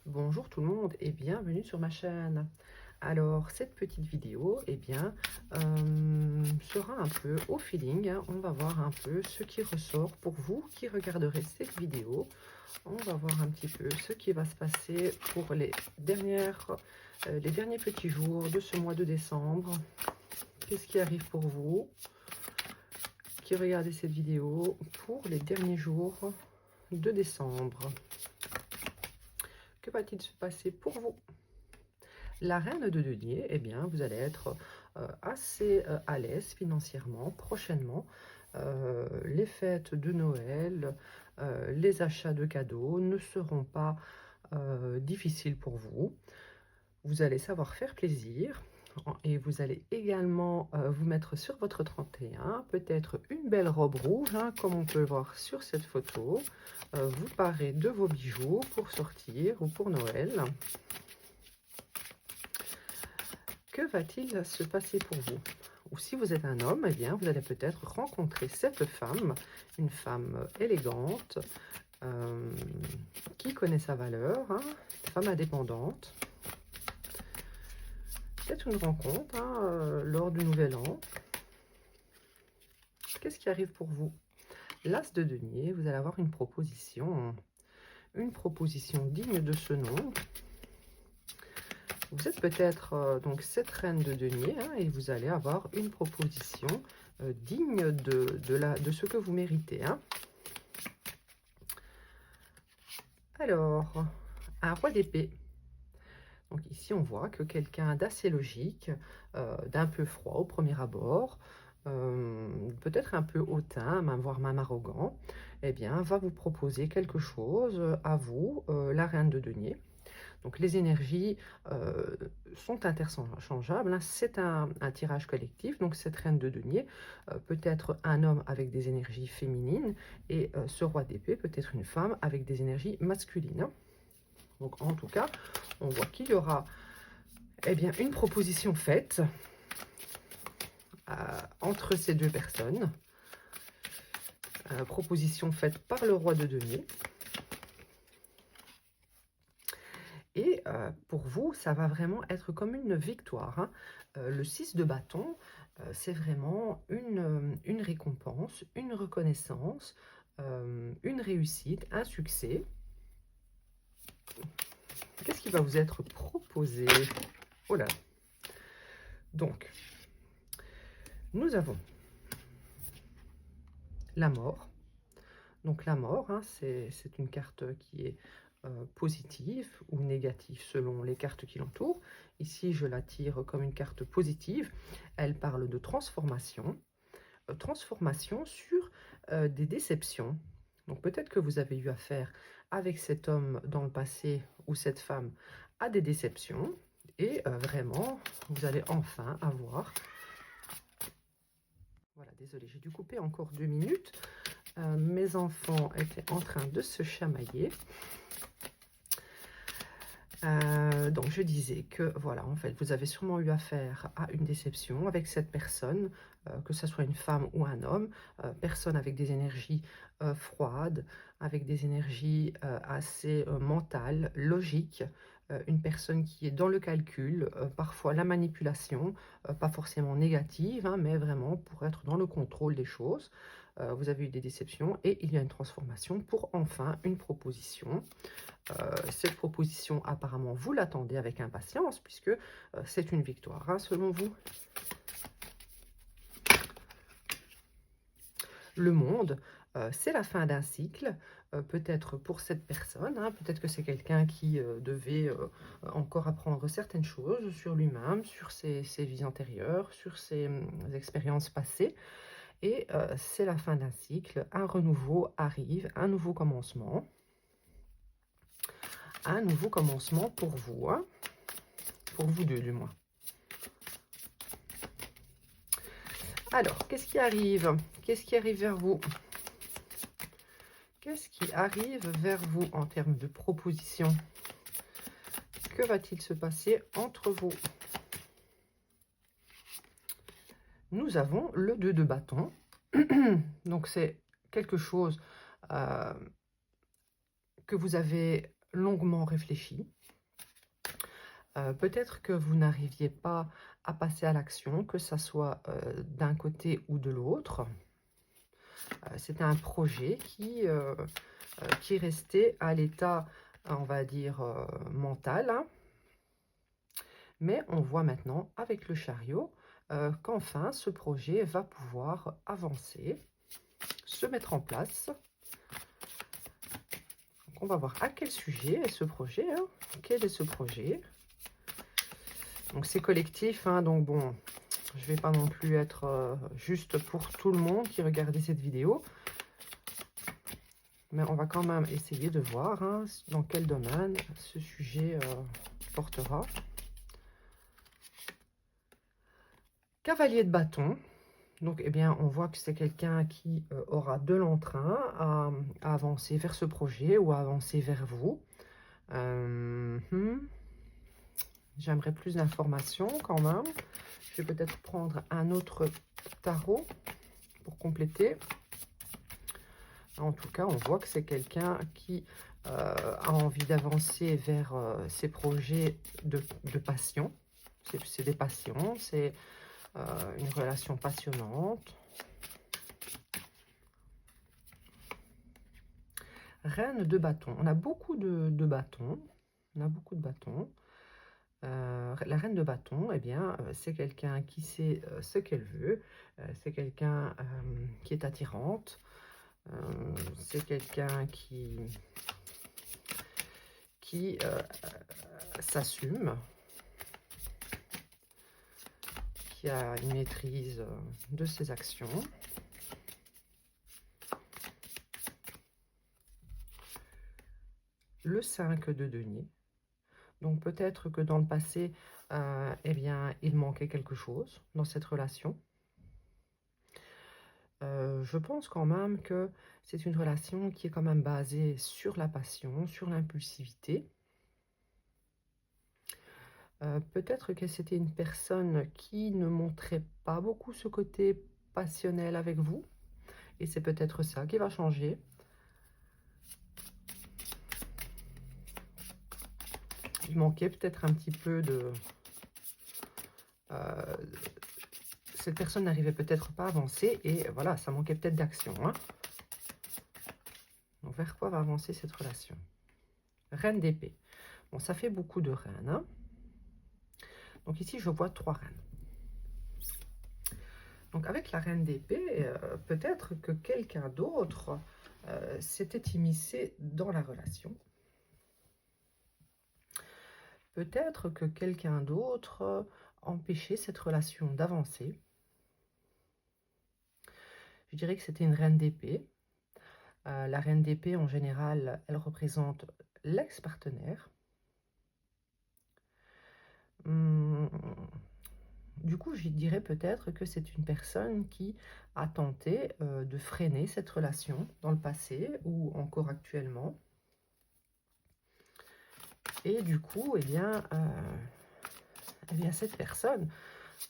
Bonjour tout le monde et bienvenue sur ma chaîne. Alors cette petite vidéo sera un peu au feeling, hein. On va voir un peu ce qui ressort pour vous qui regarderez cette vidéo. On va voir un petit peu ce qui va se passer pour les derniers petits jours de ce mois de décembre. Qu'est-ce qui arrive pour vous qui regardez cette vidéo pour les derniers jours de décembre? Que va-t-il se passer pour vous? La reine de denier, eh bien, vous allez être assez à l'aise financièrement prochainement. Les fêtes de Noël, les achats de cadeaux ne seront pas difficiles pour vous. Vous allez savoir faire plaisir et vous allez également vous mettre sur votre 31, peut-être une belle robe rouge, hein, comme on peut le voir sur cette photo. Vous parez de vos bijoux pour sortir ou pour Noël. Que va-t-il se passer pour vous? Ou si vous êtes un homme, eh bien, vous allez peut-être rencontrer cette femme, une femme élégante, euh, qui connaît sa valeur, hein, une femme indépendante. Peut-être une rencontre lors du Nouvel An. Qu'est-ce qui arrive pour vous? L'As de denier, vous allez avoir une proposition digne de ce nom. Vous êtes peut-être donc cette reine de denier, hein, et vous allez avoir une proposition digne de ce que vous méritez. Hein. Alors, un roi d'épée. Donc ici, on voit que quelqu'un d'assez logique, d'un peu froid au premier abord, peut-être un peu hautain, voire même arrogant, eh bien, va vous proposer quelque chose à vous, la reine de denier. Donc les énergies sont interchangeables, hein. C'est un tirage collectif, donc cette reine de denier peut être un homme avec des énergies féminines et ce roi d'épée peut être une femme avec des énergies masculines. Hein. Donc en tout cas, on voit qu'il y aura bien, une proposition faite entre ces deux personnes, proposition faite par le roi de denier. Et pour vous, ça va vraiment être comme une victoire. Hein. Le 6 de bâton, c'est vraiment une récompense, une reconnaissance, une réussite, un succès. Qu'est-ce qui va vous être proposé? Oh là. Donc, nous avons la mort. Donc la mort, hein, c'est une carte qui est positive ou négative selon les cartes qui l'entourent. Ici, je la tire comme une carte positive. Elle parle de transformation. Transformation sur des déceptions. Donc peut-être que vous avez eu affaire avec cet homme dans le passé ou cette femme à des déceptions. Et vraiment, vous allez enfin avoir... Voilà, désolé, j'ai dû couper encore 2 minutes. Mes enfants étaient en train de se chamailler. Donc je disais que voilà, en fait, vous avez sûrement eu affaire à une déception avec cette personne, que ce soit une femme ou un homme, personne avec des énergies froides, avec des énergies assez mentales, logiques, une personne qui est dans le calcul, parfois la manipulation, pas forcément négative, hein, mais vraiment pour être dans le contrôle des choses. Vous avez eu des déceptions et il y a une transformation pour enfin une proposition. Cette proposition, apparemment, vous l'attendez avec impatience, puisque c'est une victoire, hein, selon vous. Le monde, c'est la fin d'un cycle, peut-être pour cette personne, hein, peut-être que c'est quelqu'un qui devait encore apprendre certaines choses sur lui-même, sur ses vies antérieures, sur ses expériences passées. Et c'est la fin d'un cycle, un renouveau arrive, un nouveau commencement. Un nouveau commencement pour vous, hein, pour vous deux du moins. Alors, qu'est-ce qui arrive? Qu'est-ce qui arrive vers vous? Qu'est-ce qui arrive vers vous en termes de propositions? Que va-t-il se passer entre vous? Nous avons le 2 de bâton. Donc, c'est quelque chose que vous avez longuement réfléchi. Peut-être que vous n'arriviez pas à passer à l'action, que ça soit d'un côté ou de l'autre. C'était un projet qui restait à l'état, on va dire, mental, hein. Mais on voit maintenant avec le chariot qu'enfin ce projet va pouvoir avancer, se mettre en place. Donc on va voir à quel sujet est ce projet, hein. Quel est ce projet? Donc c'est collectif, hein, donc bon, je vais pas non plus être juste pour tout le monde qui regardait cette vidéo. Mais on va quand même essayer de voir, hein, dans quel domaine ce sujet portera. Cavalier de bâton. Donc, eh bien, on voit que c'est quelqu'un qui aura de l'entrain à avancer vers ce projet ou à avancer vers vous. J'aimerais plus d'informations quand même. Je vais peut-être prendre un autre tarot pour compléter. En tout cas, on voit que c'est quelqu'un qui a envie d'avancer vers ses projets de passion. C'est des passions, c'est une relation passionnante. Reine de bâton. On a beaucoup de bâtons. On a beaucoup de bâtons. La reine de bâton, eh bien, c'est quelqu'un qui sait ce qu'elle veut. C'est quelqu'un qui est attirante. C'est quelqu'un qui s'assume, qui a une maîtrise de ses actions. Le 5 de denier. Donc peut-être que dans le passé, eh bien, il manquait quelque chose dans cette relation. Je pense quand même que c'est une relation qui est quand même basée sur la passion, sur l'impulsivité. Peut-être que c'était une personne qui ne montrait pas beaucoup ce côté passionnel avec vous. Et c'est peut-être ça qui va changer. Il manquait peut-être un petit peu de... cette personne n'arrivait peut-être pas à avancer et voilà, ça manquait peut-être d'action, hein. Donc, vers quoi va avancer cette relation? Reine d'épée. Bon, ça fait beaucoup de reines, hein. Donc ici, je vois 3 reines. Donc avec la reine d'épée, peut-être que quelqu'un d'autre s'était immiscé dans la relation. Peut-être que quelqu'un d'autre empêchait cette relation d'avancer. Je dirais que c'était une reine d'épée. La reine d'épée, en général, elle représente l'ex-partenaire. Du coup, je dirais peut-être que c'est une personne qui a tenté de freiner cette relation dans le passé ou encore actuellement. Et du coup, eh bien cette personne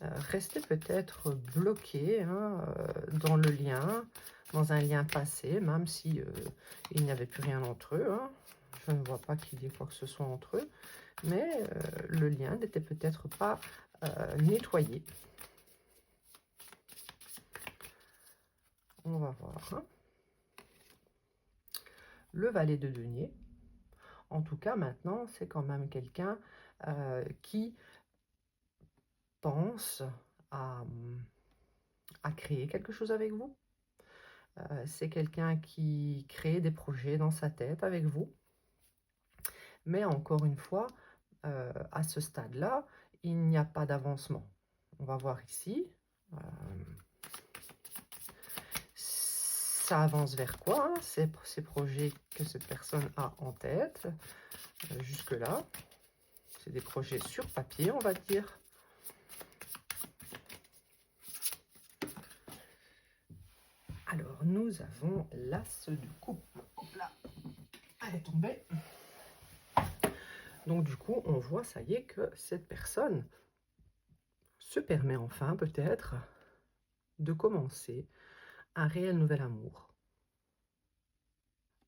restait peut-être bloquée, hein, dans le lien, dans un lien passé, même si il n'y avait plus rien entre eux, hein. Je ne vois pas qu'il y ait quoi que ce soit entre eux, mais le lien n'était peut-être pas nettoyé. On va voir, hein. Le valet de denier. En tout cas, maintenant, c'est quand même quelqu'un qui pense à créer quelque chose avec vous. C'est quelqu'un qui crée des projets dans sa tête avec vous. Mais encore une fois, à ce stade-là, il n'y a pas d'avancement. On va voir ici. Ça avance vers quoi, hein, ces projets que cette personne a en tête jusque-là? C'est des projets sur papier, on va dire. Alors, nous avons l'as de coupe. Hop là, elle est tombée. Donc, du coup, on voit, ça y est, que cette personne se permet enfin, peut-être, de commencer un réel nouvel amour.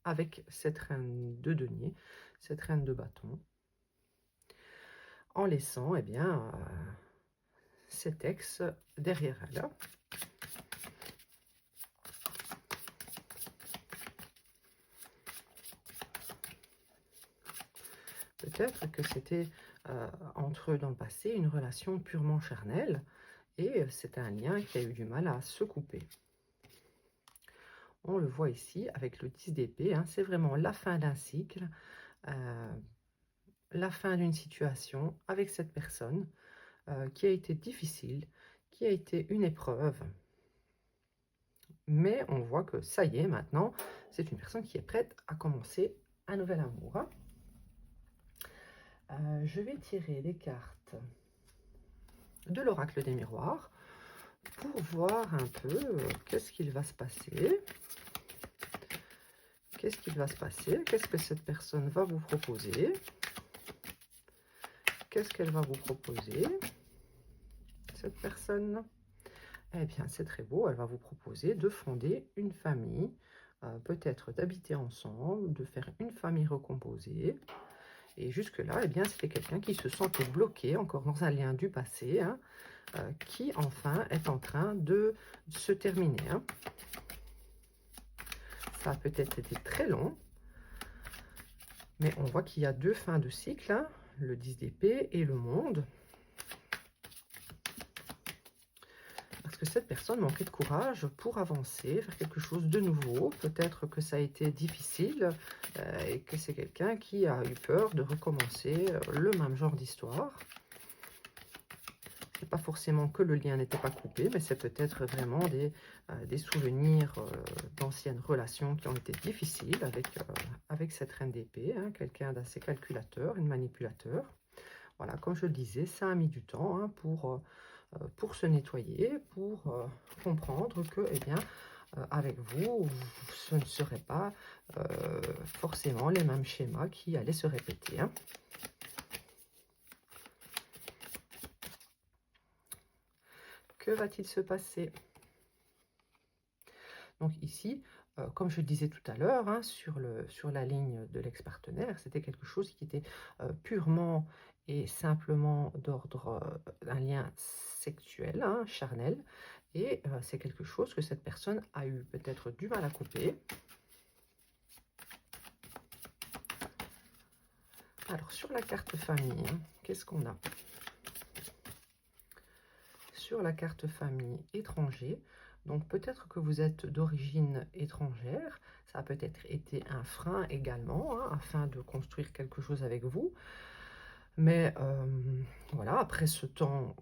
avec cette reine de denier, cette reine de bâton, en laissant, eh bien, cet ex derrière elle. Peut-être que c'était entre eux dans le passé une relation purement charnelle et c'est un lien qui a eu du mal à se couper. On le voit ici avec le 10 d'épée, hein, c'est vraiment la fin d'un cycle, la fin d'une situation avec cette personne qui a été difficile, qui a été une épreuve. Mais on voit que ça y est, maintenant, c'est une personne qui est prête à commencer un nouvel amour. Hein. Je vais tirer les cartes de l'oracle des miroirs pour voir un peu qu'est-ce qu'il va se passer. Qu'est-ce qu'il va se passer? Qu'est-ce que cette personne va vous proposer? Qu'est-ce qu'elle va vous proposer, cette personne? Eh bien, c'est très beau. Elle va vous proposer de fonder une famille, peut-être d'habiter ensemble, de faire une famille recomposée. Et jusque-là, eh bien, c'était quelqu'un qui se sentait bloqué, encore dans un lien du passé, hein, qui enfin est en train de se terminer. Hein. Ça a peut-être été très long, mais on voit qu'il y a deux fins de cycle, hein, le 10 d'épée et le monde. Parce que cette personne manquait de courage pour avancer, faire quelque chose de nouveau. Peut-être que ça a été difficile et que c'est quelqu'un qui a eu peur de recommencer le même genre d'histoire. C'est pas forcément que le lien n'était pas coupé, mais c'est peut-être vraiment des souvenirs d'anciennes relations qui ont été difficiles avec cette reine d'épée, hein, quelqu'un d'assez calculateur, une manipulateur. Voilà, comme je le disais, ça a mis du temps hein, pour se nettoyer, pour comprendre que, eh bien, avec vous, ce ne serait pas forcément les mêmes schémas qui allaient se répéter. Hein. Que va-t-il se passer? Donc ici, comme je le disais tout à l'heure, hein, sur la ligne de l'ex-partenaire, c'était quelque chose qui était purement et simplement d'ordre d'un lien sexuel, hein, charnel, et c'est quelque chose que cette personne a eu peut-être du mal à couper. Alors, sur la carte famille, hein, qu'est-ce qu'on a? Sur la carte famille étranger, donc peut-être que vous êtes d'origine étrangère, ça a peut-être été un frein également, hein, afin de construire quelque chose avec vous. Mais voilà, après ce temps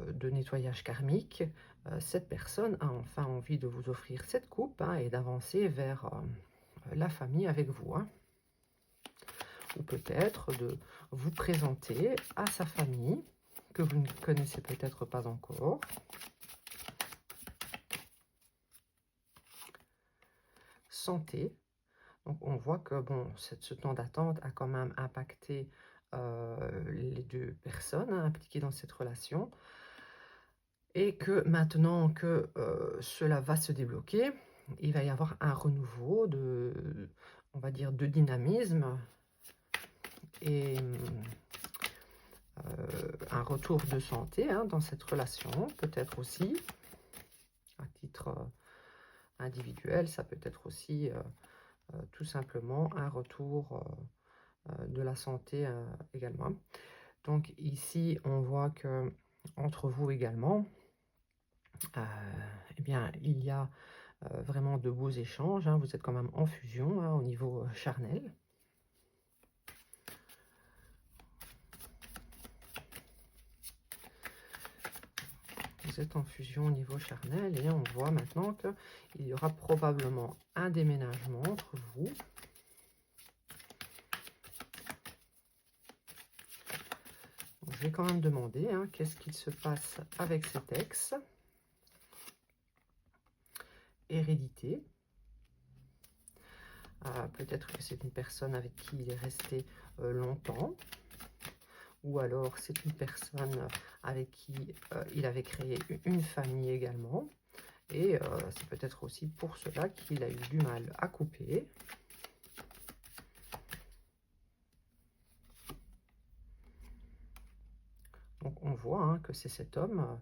de nettoyage karmique, cette personne a enfin envie de vous offrir cette coupe hein, et d'avancer vers la famille avec vous. Hein. Ou peut-être de vous présenter à sa famille, que vous ne connaissez peut-être pas encore. Santé. Donc on voit que bon, ce temps d'attente a quand même impacté les deux personnes hein, impliquées dans cette relation. Et que maintenant que cela va se débloquer, il va y avoir un renouveau de, on va dire, de dynamisme et un retour de santé hein, dans cette relation, peut-être aussi, à titre individuel, ça peut être aussi tout simplement un retour de la santé également. Donc ici, on voit que entre vous également, eh bien, il y a vraiment de beaux échanges. Hein. Vous êtes quand même en fusion hein, au niveau charnel. Vous êtes en fusion au niveau charnel et on voit maintenant qu'il y aura probablement un déménagement entre vous. Donc, je vais quand même demander hein, qu'est-ce qu'il se passe avec cet ex. Hérédité. Peut-être que c'est une personne avec qui il est resté longtemps. Ou alors c'est une personne avec qui il avait créé une famille également. Et c'est peut-être aussi pour cela qu'il a eu du mal à couper. Donc on voit hein, que c'est cet homme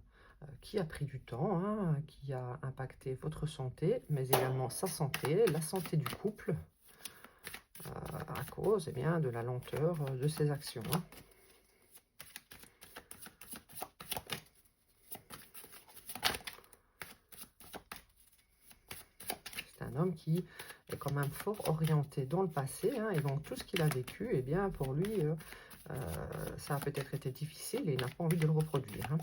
qui a pris du temps, hein, qui a impacté votre santé, mais également sa santé, la santé du couple, à cause eh bien, de la lenteur de ses actions. Hein. C'est un homme qui est quand même fort orienté dans le passé, hein, et donc tout ce qu'il a vécu, eh bien, pour lui, ça a peut-être été difficile et il n'a pas envie de le reproduire. Hein.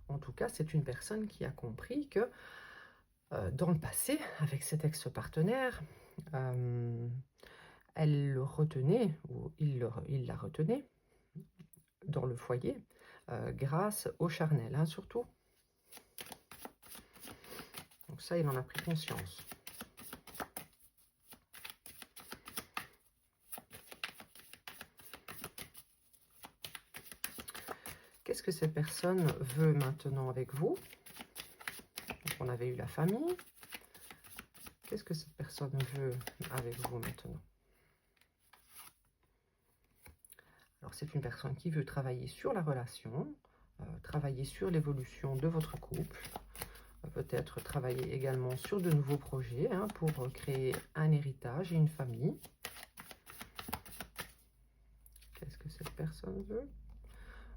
En tout cas, c'est une personne qui a compris que dans le passé, avec cet ex-partenaire, elle le retenait, ou il la retenait dans le foyer, grâce au charnel, hein, surtout. Donc ça, il en a pris conscience. Qu'est-ce que cette personne veut maintenant avec vous? Donc on avait eu la famille. Qu'est-ce que cette personne veut avec vous maintenant? Alors c'est une personne qui veut travailler sur la relation, travailler sur l'évolution de votre couple, peut-être travailler également sur de nouveaux projets hein, pour créer un héritage et une famille. Qu'est-ce que cette personne veut?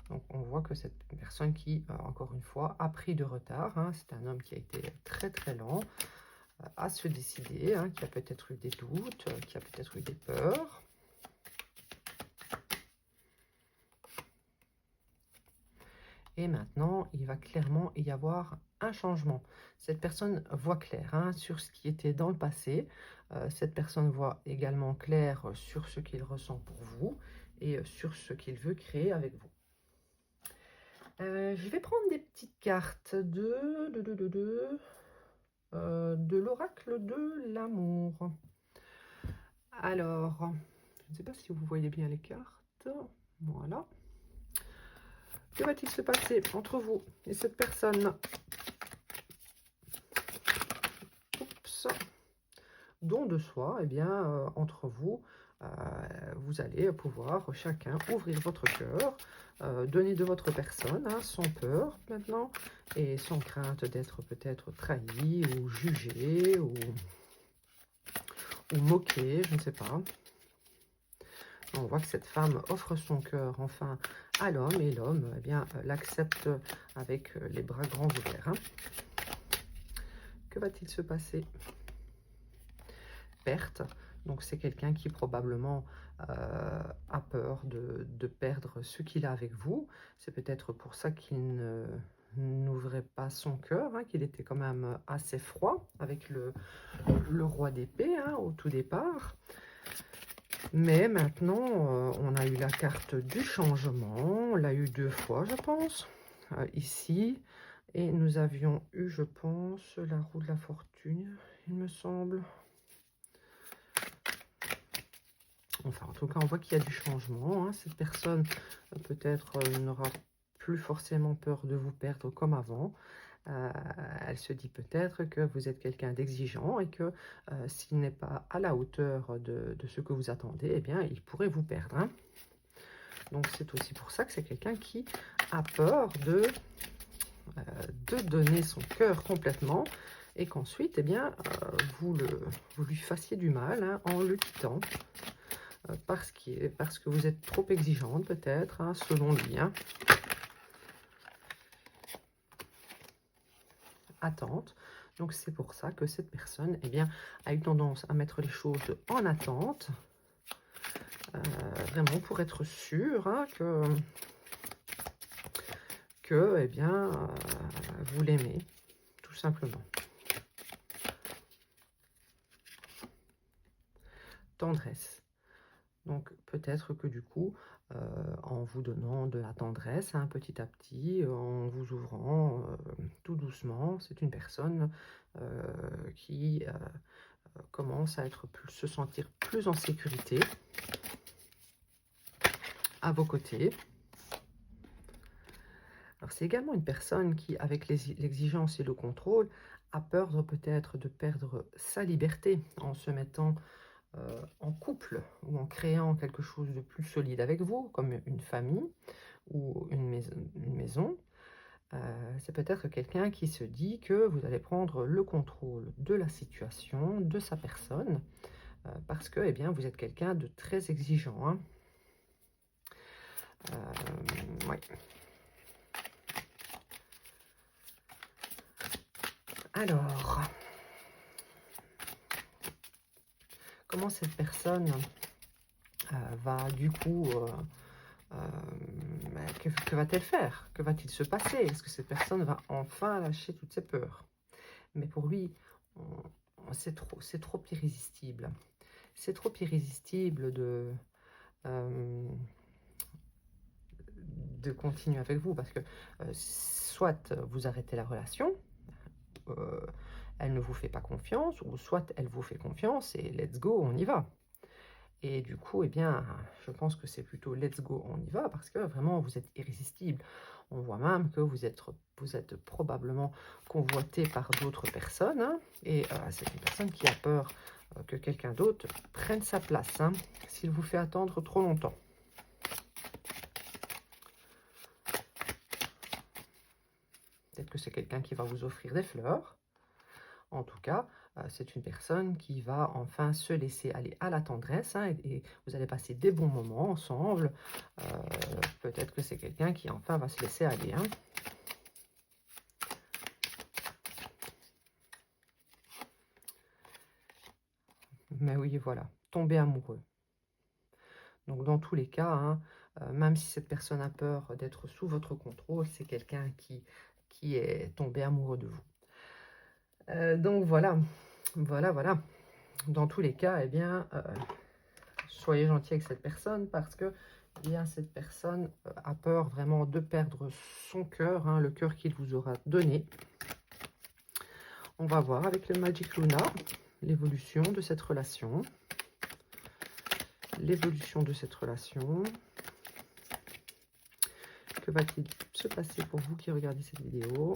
Donc on voit que cette personne qui, encore une fois, a pris de retard, hein, c'est un homme qui a été très très lent à se décider, hein, qui a peut-être eu des doutes, qui a peut-être eu des peurs. Et maintenant, il va clairement y avoir un changement. Cette personne voit clair hein, sur ce qui était dans le passé. Cette personne voit également clair sur ce qu'il ressent pour vous et sur ce qu'il veut créer avec vous. Je vais prendre des petites cartes de l'oracle de l'amour. Alors, je ne sais pas si vous voyez bien les cartes. Voilà. Que va-t-il se passer entre vous et cette personne? Oups. Don de soi, eh bien, entre vous, vous allez pouvoir chacun ouvrir votre cœur, donner de votre personne, hein, sans peur maintenant, et sans crainte d'être peut-être trahi ou jugé ou moqué, je ne sais pas. On voit que cette femme offre son cœur enfin à l'homme et l'homme eh bien l'accepte avec les bras grands ouverts. Hein. Que va-t-il se passer? Perte. Donc c'est quelqu'un qui probablement a peur de perdre ce qu'il a avec vous. C'est peut-être pour ça qu'il n'ouvrait pas son cœur, hein, qu'il était quand même assez froid avec le roi d'épée hein, au tout départ. Mais maintenant, on a eu la carte du changement, on l'a eu 2 fois, je pense, ici. Et nous avions eu, je pense, la roue de la fortune, il me semble. Enfin, en tout cas, on voit qu'il y a du changement. Hein. Cette personne, peut-être, n'aura plus forcément peur de vous perdre comme avant. Elle se dit peut-être que vous êtes quelqu'un d'exigeant et que s'il n'est pas à la hauteur de ce que vous attendez, eh bien, il pourrait vous perdre. Hein. Donc, c'est aussi pour ça que c'est quelqu'un qui a peur de donner son cœur complètement et qu'ensuite, eh bien, vous lui fassiez du mal hein, en le quittant. Parce que vous êtes trop exigeante peut-être, hein, selon lui. Hein. Attente. Donc c'est pour ça que cette personne eh bien, a eu tendance à mettre les choses en attente. Vraiment pour être sûr hein, que eh bien, vous l'aimez, tout simplement. Tendresse. Donc peut-être que du coup, en vous donnant de la tendresse hein, petit à petit, en vous ouvrant tout doucement, c'est une personne qui commence à se sentir plus en sécurité à vos côtés. Alors c'est également une personne qui, avec l'exigence et le contrôle, a peur peut-être de perdre sa liberté en se mettant en couple ou en créant quelque chose de plus solide avec vous, comme une famille ou une maison. C'est peut-être quelqu'un qui se dit que vous allez prendre le contrôle de la situation, de sa personne, parce que eh bien, vous êtes quelqu'un de très exigeant. Hein. Ouais. Alors, comment cette personne va du coup, que va-t-elle faire? Que va-t-il se passer? Est-ce que cette personne va enfin lâcher toutes ses peurs? Mais pour lui, c'est trop irrésistible. C'est trop irrésistible de continuer avec vous parce que soit vous arrêtez la relation, elle ne vous fait pas confiance, ou soit elle vous fait confiance et let's go, on y va. Et du coup, eh bien, je pense que c'est plutôt let's go, on y va, parce que vraiment, vous êtes irrésistible. On voit même que vous êtes probablement convoité par d'autres personnes, hein, et c'est une personne qui a peur que quelqu'un d'autre prenne sa place, hein, s'il vous fait attendre trop longtemps. Peut-être que c'est quelqu'un qui va vous offrir des fleurs. En tout cas, c'est une personne qui va enfin se laisser aller à la tendresse, hein, et vous allez passer des bons moments ensemble. Peut-être que c'est quelqu'un qui enfin va se laisser aller. Hein. Mais oui, voilà, tomber amoureux. Donc dans tous les cas, hein, même si cette personne a peur d'être sous votre contrôle, c'est quelqu'un qui est tombé amoureux de vous. Donc voilà, voilà. Dans tous les cas, eh bien, soyez gentil avec cette personne parce que eh bien, cette personne a peur vraiment de perdre son cœur, hein, le cœur qu'il vous aura donné. On va voir avec le Magic Luna l'évolution de cette relation. L'évolution de cette relation. Que va-t-il se passer pour vous qui regardez cette vidéo?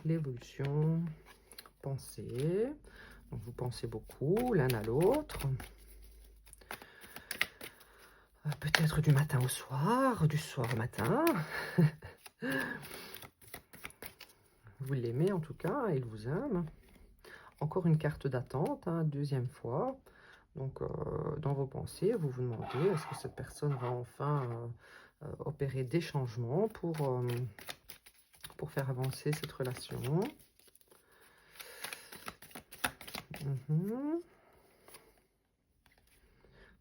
L'évolution, pensée. Donc vous pensez beaucoup l'un à l'autre. Peut-être du matin au soir, du soir au matin. Vous l'aimez en tout cas, il vous aime. Encore une carte d'attente, hein, deuxième fois. Donc, dans vos pensées, vous vous demandez, est-ce que cette personne va enfin opérer des changements pour faire avancer cette relation?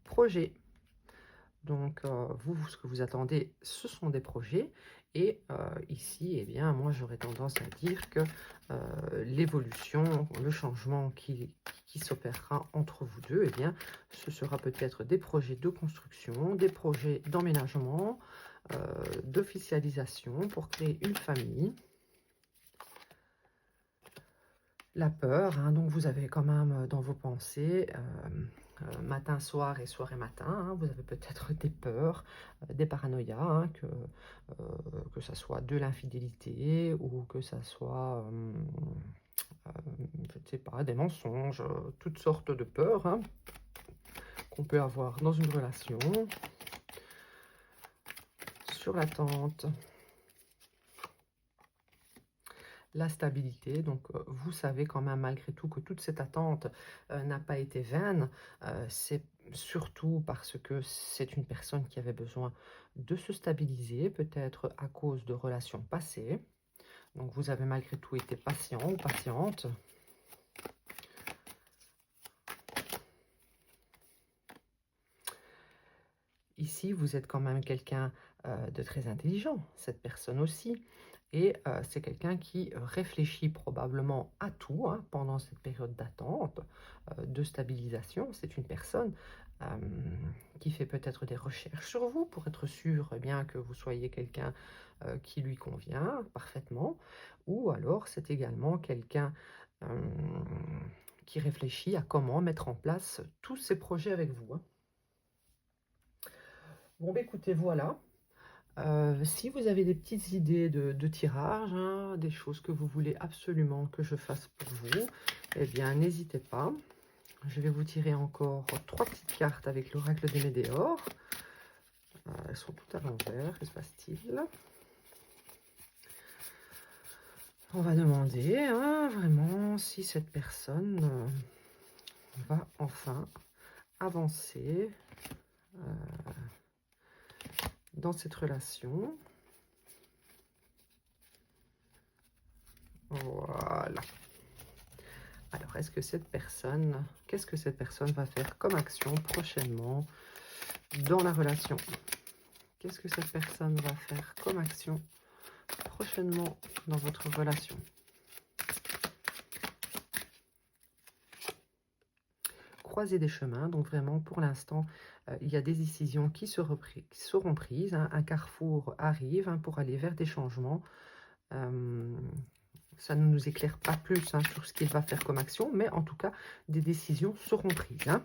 Projet. Donc, vous, ce que vous attendez, ce sont des projets. Et ici, eh bien, moi, j'aurais tendance à dire que l'évolution, le changement qui s'opérera entre vous deux, eh bien, ce sera peut-être des projets de construction, des projets d'emménagement, d'officialisation pour créer une famille. La peur, hein, donc vous avez quand même dans vos pensées matin, soir et soir et matin, hein, vous avez peut-être des peurs, des paranoïas, hein, que ça soit de l'infidélité ou que ça soit, je ne sais pas, des mensonges, toutes sortes de peurs hein, qu'on peut avoir dans une relation. Sur l'attente. La stabilité, donc vous savez quand même malgré tout que toute cette attente n'a pas été vaine, c'est surtout parce que c'est une personne qui avait besoin de se stabiliser, peut-être à cause de relations passées, donc vous avez malgré tout été patient ou patiente. Ici, vous êtes quand même quelqu'un de très intelligent, cette personne aussi. Et c'est quelqu'un qui réfléchit probablement à tout hein, pendant cette période d'attente, de stabilisation. C'est une personne qui fait peut-être des recherches sur vous pour être sûr eh bien, que vous soyez quelqu'un qui lui convient parfaitement. Ou alors c'est également quelqu'un qui réfléchit à comment mettre en place tous ces projets avec vous. Hein. Bon, bah, écoutez, voilà. Si vous avez des petites idées de tirage, hein, des choses que vous voulez absolument que je fasse pour vous, eh bien, n'hésitez pas. Je vais vous tirer encore 3 petites cartes avec l'oracle des Médéors. Elles sont toutes à l'envers, que se passe-t-il? On va demander hein, vraiment si cette personne va enfin avancer dans cette relation. Voilà. Alors, est-ce que cette personne, qu'est-ce que cette personne va faire comme action prochainement dans la relation? Qu'est-ce que cette personne va faire comme action prochainement dans votre relation? Croiser des chemins, donc vraiment pour l'instant, il y a des décisions qui seront prises. Hein, un carrefour arrive hein, pour aller vers des changements. Ça ne nous éclaire pas plus hein, sur ce qu'il va faire comme action, mais en tout cas, des décisions seront prises. Hein.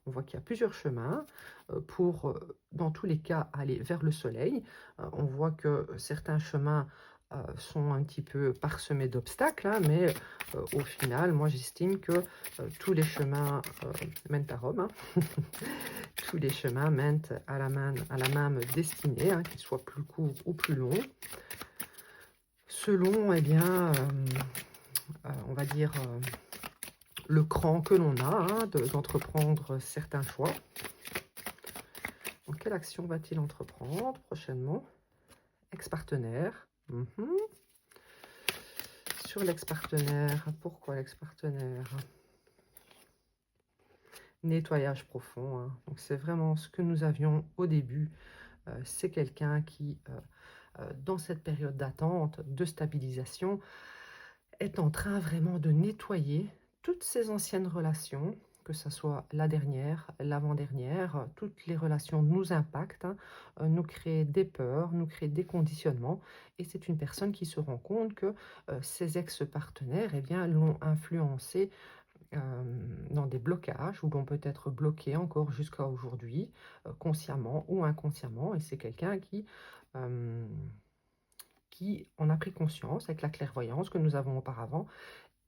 On voit qu'il y a plusieurs chemins pour, dans tous les cas, aller vers le soleil. On voit que certains chemins sont un petit peu parsemés d'obstacles, hein, mais au final, moi, j'estime que tous les chemins mènent à Rome. Hein. Tous les chemins mènent à la même destinée, hein, qu'ils soient plus courts ou plus longs. Selon, eh bien, on va dire, le cran que l'on a hein, d'entreprendre certains choix. Donc, quelle action va-t-il entreprendre prochainement? Ex-partenaire. Sur l'ex-partenaire, pourquoi l'ex-partenaire? Nettoyage profond. Hein. Donc, c'est vraiment ce que nous avions au début. C'est quelqu'un qui, dans cette période d'attente, de stabilisation, est en train vraiment de nettoyer toutes ces anciennes relations, que ce soit la dernière, l'avant-dernière, toutes les relations nous impactent, hein, nous créent des peurs, nous créent des conditionnements. Et c'est une personne qui se rend compte que ses ex-partenaires eh bien, l'ont influencé dans des blocages ou l'ont peut-être bloqué encore jusqu'à aujourd'hui, consciemment ou inconsciemment. Et c'est quelqu'un qui en a pris conscience avec la clairvoyance que nous avons auparavant.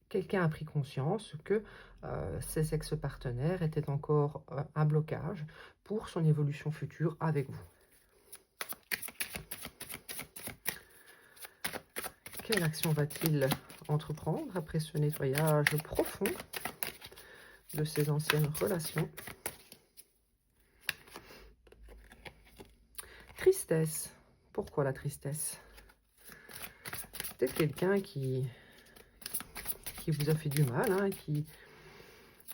Quelqu'un a pris conscience que ses ex-partenaires étaient encore un blocage pour son évolution future avec vous. Quelle action va-t-il entreprendre après ce nettoyage profond de ses anciennes relations? Tristesse. Pourquoi la tristesse? Peut-être quelqu'un qui vous a fait du mal, hein,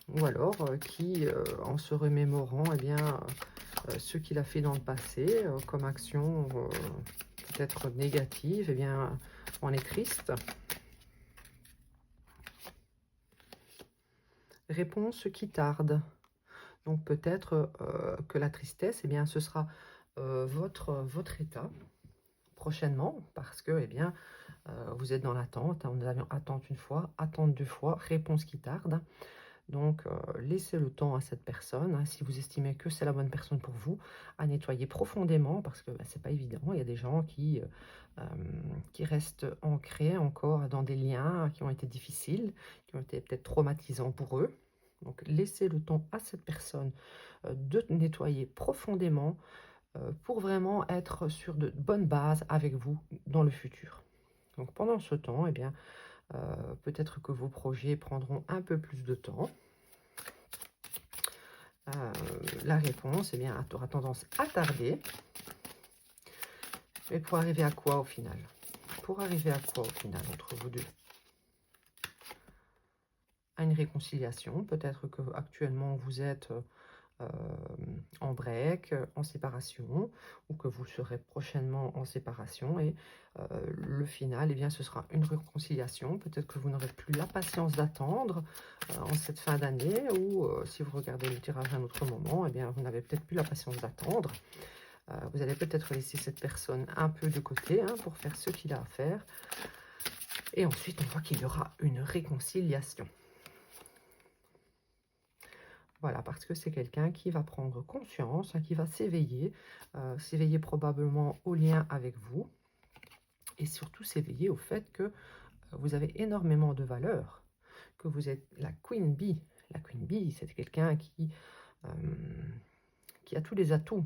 ou alors qui, en se remémorant eh bien, ce qu'il a fait dans le passé, comme action peut-être négative, eh bien, on est triste. Réponse qui tarde. Donc peut-être que la tristesse, eh bien, ce sera votre état prochainement, parce que eh bien, vous êtes dans l'attente. Hein, nous avions attente une fois, attente deux fois, réponse qui tarde. Donc, laissez le temps à cette personne, hein, si vous estimez que c'est la bonne personne pour vous, à nettoyer profondément, parce que c'est pas évident. Il y a des gens qui restent ancrés encore dans des liens qui ont été difficiles, qui ont été peut-être traumatisants pour eux. Donc, laissez le temps à cette personne de nettoyer profondément pour vraiment être sur de bonnes bases avec vous dans le futur. Donc, pendant ce temps, eh bien, peut-être que vos projets prendront un peu plus de temps. La réponse, eh bien, aura tendance à tarder. Mais pour arriver à quoi au final? Pour arriver à quoi au final entre vous deux? À une réconciliation. Peut-être que actuellement vous êtes en break, en séparation, ou que vous serez prochainement en séparation, et le final, eh bien, ce sera une réconciliation. Peut-être que vous n'aurez plus la patience d'attendre en cette fin d'année, ou si vous regardez le tirage à un autre moment, eh bien, vous n'avez peut-être plus la patience d'attendre. Vous allez peut-être laisser cette personne un peu de côté hein, pour faire ce qu'il a à faire. Et ensuite, on voit qu'il y aura une réconciliation. Voilà, parce que c'est quelqu'un qui va prendre conscience, hein, qui va s'éveiller probablement au lien avec vous, et surtout s'éveiller au fait que vous avez énormément de valeur, que vous êtes la Queen Bee. La Queen Bee, c'est quelqu'un euh, qui a tous les atouts.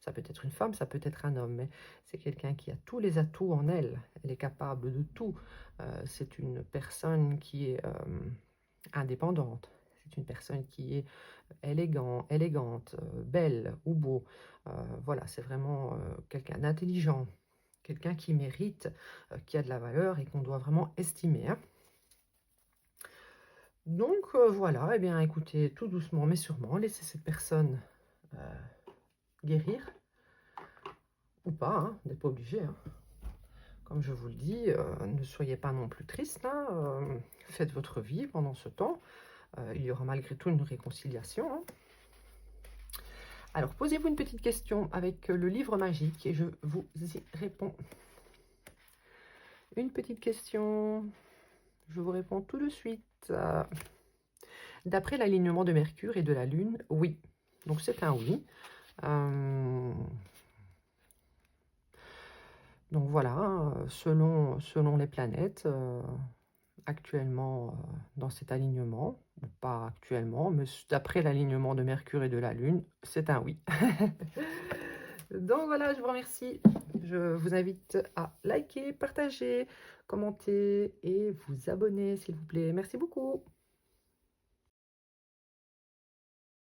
Ça peut être une femme, ça peut être un homme, mais c'est quelqu'un qui a tous les atouts en elle. Elle est capable de tout. C'est une personne qui est indépendante. C'est une personne qui est élégante, belle ou beau. Voilà, c'est vraiment quelqu'un d'intelligent, quelqu'un qui mérite, qui a de la valeur et qu'on doit vraiment estimer, hein. Donc voilà, eh bien écoutez, tout doucement mais sûrement, laissez cette personne guérir, ou pas, hein, vous n'êtes pas obligé, hein. Comme je vous le dis, ne soyez pas non plus triste, hein, faites votre vie pendant ce temps. Il y aura malgré tout une réconciliation, hein. Alors, posez-vous une petite question avec le livre magique et je vous y réponds. Une petite question, je vous réponds tout de suite. D'après l'alignement de Mercure et de la Lune, oui. Donc, c'est un oui. Donc, voilà, hein, selon les planètes, actuellement dans cet alignement, ou pas actuellement, mais d'après l'alignement de Mercure et de la Lune, c'est un oui. Donc voilà, je vous remercie. Je vous invite à liker, partager, commenter et vous abonner s'il vous plaît. Merci beaucoup.